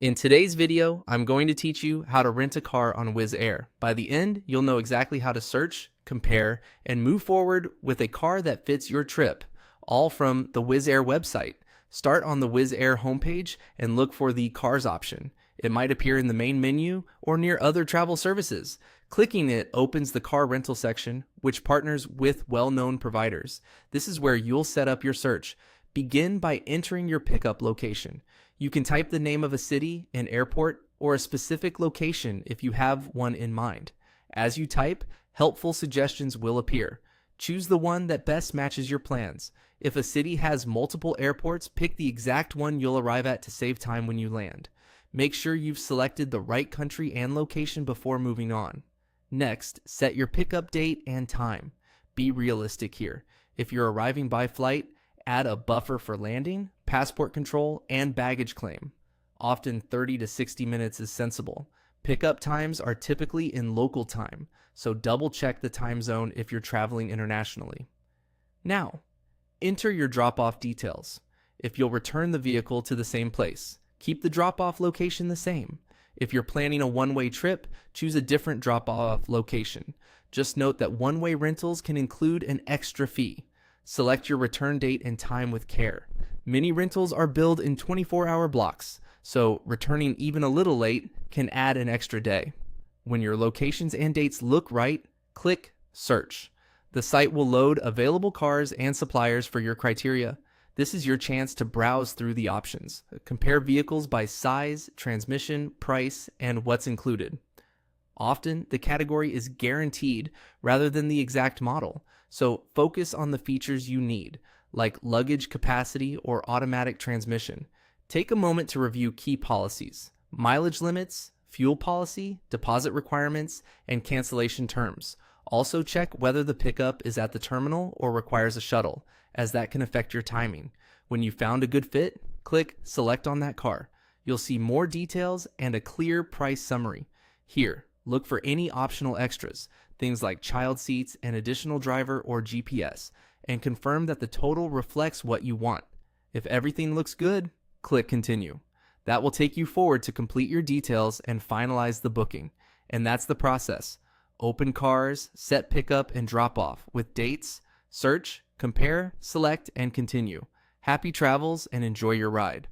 In today's video, I'm going to teach you how to rent a car on Wizz Air. By the end, you'll know exactly how to search, compare, and move forward with a car that fits your trip, all from the Wizz Air website. Start on the Wizz Air homepage and look for the Cars option. It might appear in the main menu or near other travel services. Clicking it opens the car rental section, which partners with well-known providers. This is where you'll set up your search. Begin by entering your pickup location. You can type the name of a city, an airport, or a specific location if you have one in mind. As you type, helpful suggestions will appear. Choose the one that best matches your plans. If a city has multiple airports, pick the exact one you'll arrive at to save time when you land. Make sure you've selected the right country and location before moving on. Next, set your pickup date and time. Be realistic here. If you're arriving by flight, add a buffer for landing, passport control, and baggage claim. Often 30 to 60 minutes is sensible. Pickup times are typically in local time, so double check the time zone if you're traveling internationally. Now, enter your drop-off details. If you'll return the vehicle to the same place, keep the drop-off location the same. If you're planning a one-way trip, choose a different drop-off location. Just note that one-way rentals can include an extra fee. Select your return date and time with care. Many rentals are billed in 24-hour blocks, so returning even a little late can add an extra day. When your locations and dates look right, click Search. The site will load available cars and suppliers for your criteria. This is your chance to browse through the options. Compare vehicles by size, transmission, price, and what's included. Often, the category is guaranteed rather than the exact model, so focus on the features you need, like luggage capacity or automatic transmission. Take a moment to review key policies, mileage limits, fuel policy, deposit requirements, and cancellation terms. Also check whether the pickup is at the terminal or requires a shuttle, as that can affect your timing. When you found a good fit, click Select on that car. You'll see more details and a clear price summary. Here, look for any optional extras, things like child seats and additional driver or GPS, and confirm that the total reflects what you want. If everything looks good, click Continue. That will take you forward to complete your details and finalize the booking. And that's the process. Open cars, set pickup and drop off with dates, search, compare, select, and continue. Happy travels and enjoy your ride.